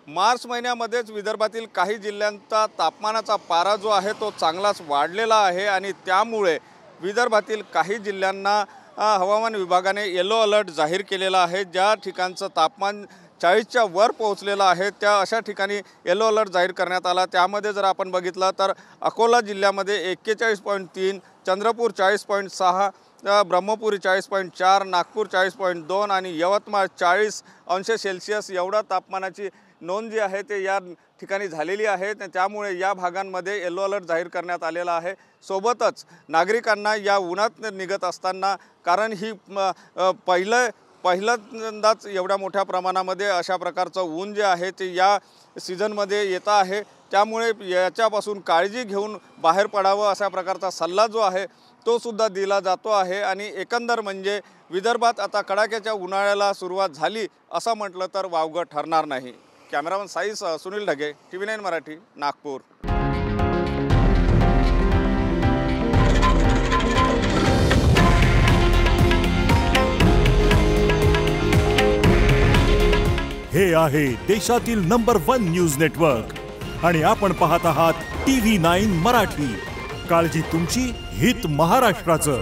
मार्च महिन्यामध्येच विदर्भातील काही जिल्ह्यांचा तापमानाचा पारा जो आहे तो चांगलाच वाढलेला आहे आणि त्यामुळे विदर्भातील काही जिल्ह्यांना हवामान विभागाने येलो अलर्ट जाहीर केलेला आहे। ज्या ठिकाणचं तापमान 40च्या वर पोहोचलेलं आहे त्या अशा ठिकाणी येलो अलर्ट जाहीर करण्यात आला। त्यामध्ये जर आपण बघितलं तर अकोला जिल्ह्यामध्ये 41.3, चंद्रपूर 40.6, ब्रह्मपुरी 40.4, नागपूर 40.2 आणि यवतमाळ 40°C एवढा तापमानाची नोंद जी आहे ते या ठिकाणी झालेली आहे। त्यामुळे या भागांमध्ये येलो अलर्ट जाहीर करण्यात आलेला आहे। सोबतच नागरिकांना या उन्हात निघत असताना, कारण ही पहिल्यांदाच एवढ्या मोठ्या प्रमाणामध्ये अशा प्रकारचं ऊन जे आहे ते या सीझनमध्ये येत आहे, त्यामुळे याच्यापासून काळजी घेऊन बाहेर पडावं अशा प्रकारचा सल्ला जो आहे तो सुद्धा दिला जातो आहे। आणि एकंदर म्हणजे विदर्भात आता कडाक्याच्या उन्हाळ्याला सुरुवात झाली असं म्हटलं तर वावगं ठरणार नाही। कॅमेरामन साईसह सुनील ढगे, TV9 मराठी, नागपूर। हे आहे देशातील नंबर 1 न्यूज नेटवर्क आणि आपण पाहत आहात TV9 मराठी। काळजी तुमची, हित महाराष्ट्राचं।